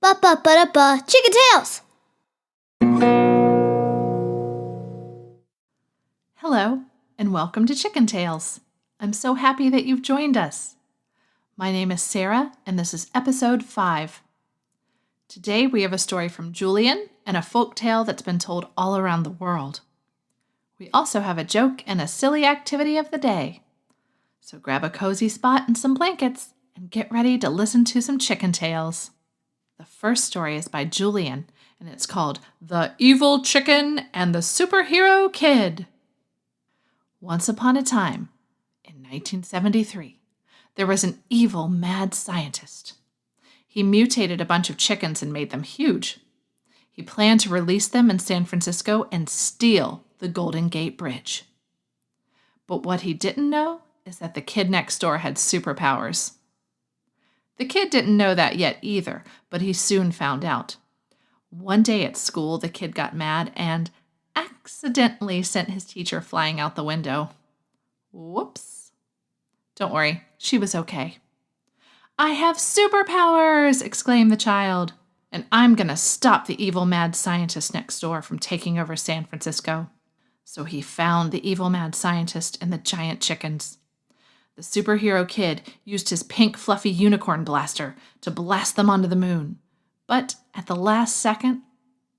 Ba-ba-ba-da-ba, Chicken Tales! Hello, and welcome to Chicken Tales. I'm so happy that you've joined us. My name is Sarah, and this is episode 5. Today we have a story from Julian and a folk tale that's been told all around the world. We also have a joke and a silly activity of the day. So grab a cozy spot and some blankets and get ready to listen to some Chicken Tales. The first story is by Julian, and it's called The Evil Chicken and the Superhero Kid. Once upon a time, in 1973, there was an evil, mad scientist. He mutated a bunch of chickens and made them huge. He planned to release them in San Francisco and steal the Golden Gate Bridge. But what he didn't know is that the kid next door had superpowers. The kid didn't know that yet either, but he soon found out. One day at school, the kid got mad and accidentally sent his teacher flying out the window. Whoops. Don't worry, she was okay. "I have superpowers!" exclaimed the child, "and I'm going to stop the evil mad scientist next door from taking over San Francisco." So he found the evil mad scientist and the giant chickens. The superhero kid used his pink fluffy unicorn blaster to blast them onto the moon. But at the last second,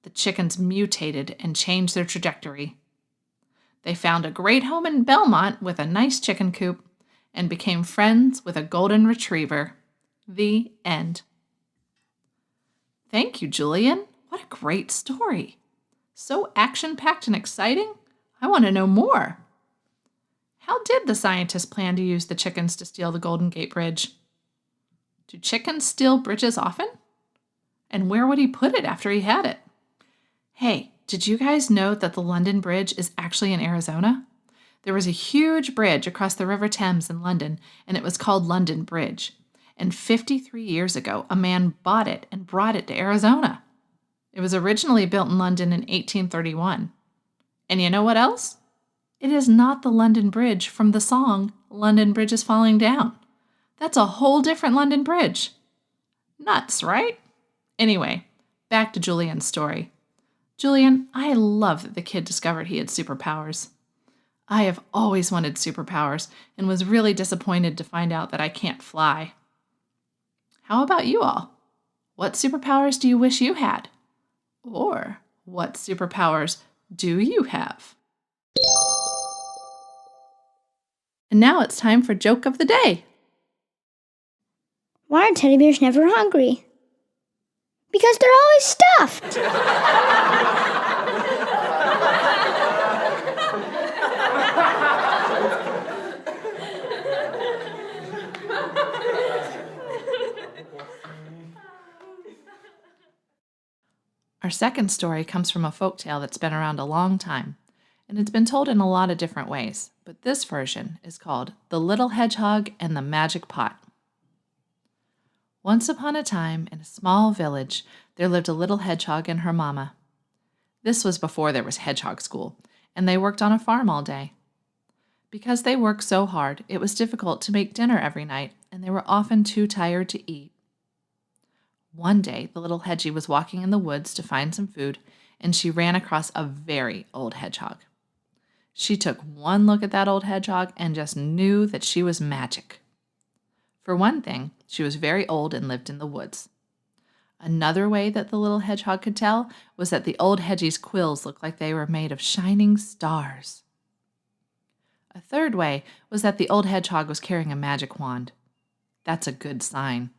the chickens mutated and changed their trajectory. They found a great home in Belmont with a nice chicken coop and became friends with a golden retriever. The end. Thank you, Julian. What a great story. So action-packed and exciting. I want to know more. How did the scientist plan to use the chickens to steal the Golden Gate Bridge? Do chickens steal bridges often? And where would he put it after he had it? Hey, did you guys know that the London Bridge is actually in Arizona? There was a huge bridge across the River Thames in London, and it was called London Bridge. And 53 years ago, a man bought it and brought it to Arizona. It was originally built in London in 1831. And you know what else? It is not the London Bridge from the song London Bridge is Falling Down. That's a whole different London Bridge. Nuts, right? Anyway, back to Julian's story. Julian, I love that the kid discovered he had superpowers. I have always wanted superpowers and was really disappointed to find out that I can't fly. How about you all? What superpowers do you wish you had? Or what superpowers do you have? And now it's time for Joke of the Day. Why are teddy bears never hungry? Because they're always stuffed! Our second story comes from a folktale that's been around a long time, and it's been told in a lot of different ways, but this version is called The Little Hedgehog and the Magic Pot. Once upon a time, in a small village, there lived a little hedgehog and her mama. This was before there was hedgehog school, and they worked on a farm all day. Because they worked so hard, it was difficult to make dinner every night, and they were often too tired to eat. One day, the little hedgie was walking in the woods to find some food, and she ran across a very old hedgehog. She took one look at that old hedgehog and just knew that she was magic. For one thing, she was very old and lived in the woods. Another way that the little hedgehog could tell was that the old hedgie's quills looked like they were made of shining stars. A third way was that the old hedgehog was carrying a magic wand. That's a good sign.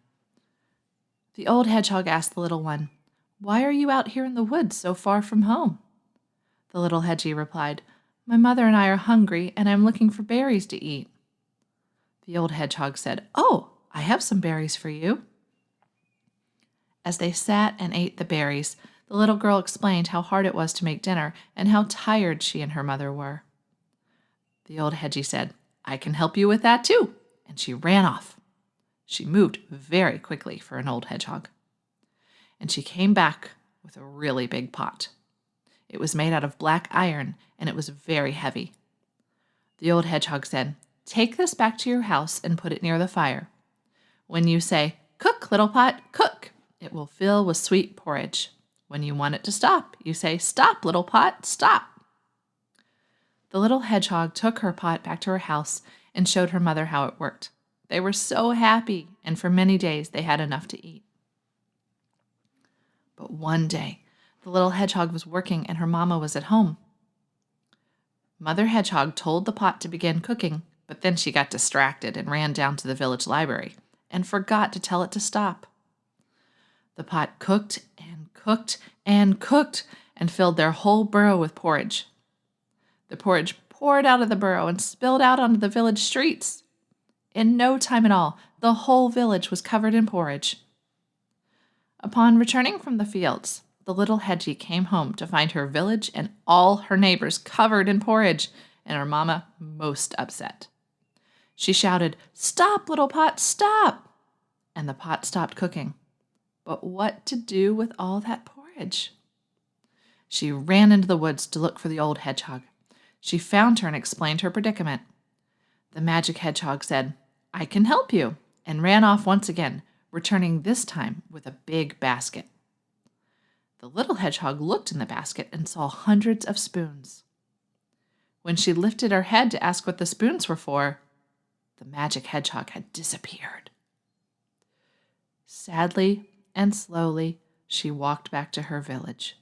The old hedgehog asked the little one, "Why are you out here in the woods so far from home?" The little hedgie replied, "My mother and I are hungry, and I'm looking for berries to eat." The old hedgehog said, "Oh, I have some berries for you." As they sat and ate the berries, the little girl explained how hard it was to make dinner and how tired she and her mother were. The old hedgie said, "I can help you with that too," and she ran off. She moved very quickly for an old hedgehog. And she came back with a really big pot. It was made out of black iron, and it was very heavy. The old hedgehog said, "Take this back to your house and put it near the fire. When you say, 'Cook, little pot, cook,' it will fill with sweet porridge. When you want it to stop, you say, "Stop, little pot, stop." The little hedgehog took her pot back to her house and showed her mother how it worked. They were so happy, and for many days they had enough to eat. But one day, the little hedgehog was working and her mama was at home. Mother Hedgehog told the pot to begin cooking, but then she got distracted and ran down to the village library and forgot to tell it to stop. The pot cooked and cooked and cooked and filled their whole burrow with porridge. The porridge poured out of the burrow and spilled out onto the village streets. In no time at all, the whole village was covered in porridge. Upon returning from the fields, the little hedgie came home to find her village and all her neighbors covered in porridge, and her mama most upset. She shouted, "Stop, little pot, stop!" And the pot stopped cooking. But what to do with all that porridge? She ran into the woods to look for the old hedgehog. She found her and explained her predicament. The magic hedgehog said, "I can help you," and ran off once again, returning this time with a big basket. The little hedgehog looked in the basket and saw hundreds of spoons. When she lifted her head to ask what the spoons were for, the magic hedgehog had disappeared. Sadly and slowly, she walked back to her village.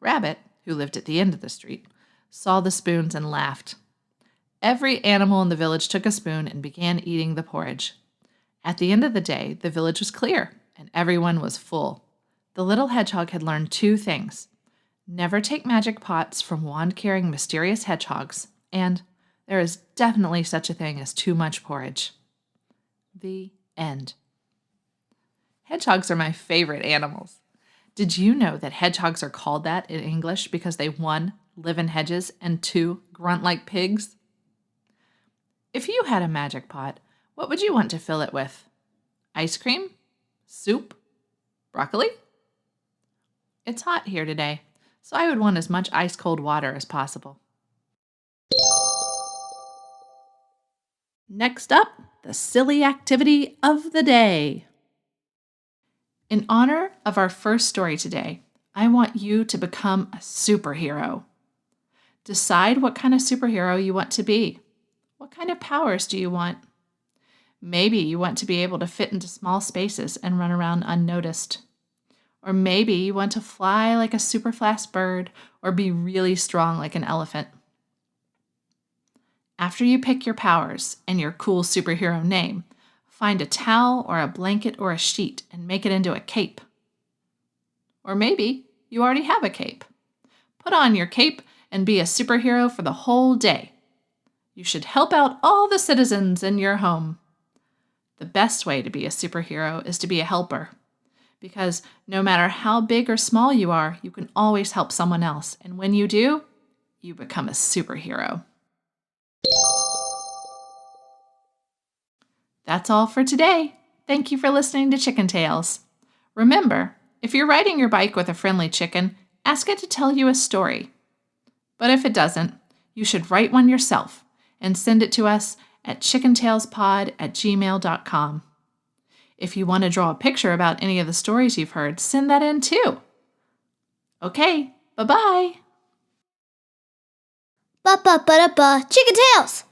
Rabbit, who lived at the end of the street, saw the spoons and laughed. Every animal in the village took a spoon and began eating the porridge. At the end of the day, the village was clear and everyone was full. The little hedgehog had learned 2 things. Never take magic pots from wand-carrying mysterious hedgehogs, and there is definitely such a thing as too much porridge. The end. Hedgehogs are my favorite animals. Did you know that hedgehogs are called that in English because they 1. Live in hedges and 2. Grunt like pigs? If you had a magic pot, what would you want to fill it with? Ice cream? Soup? Broccoli? It's hot here today, so I would want as much ice-cold water as possible. Next up, the silly activity of the day. In honor of our first story today, I want you to become a superhero. Decide what kind of superhero you want to be. What kind of powers do you want? Maybe you want to be able to fit into small spaces and run around unnoticed. Or maybe you want to fly like a super fast bird or be really strong like an elephant. After you pick your powers and your cool superhero name, find a towel or a blanket or a sheet and make it into a cape. Or maybe you already have a cape. Put on your cape and be a superhero for the whole day. You should help out all the citizens in your home. The best way to be a superhero is to be a helper. Because no matter how big or small you are, you can always help someone else. And when you do, you become a superhero. That's all for today. Thank you for listening to Chicken Tales. Remember, if you're riding your bike with a friendly chicken, ask it to tell you a story. But if it doesn't, you should write one yourself and send it to us at chickentailspod@gmail.com. If you want to draw a picture about any of the stories you've heard, send that in too. Okay, bye-bye. Ba-ba-ba-da-ba, Chicken Tales!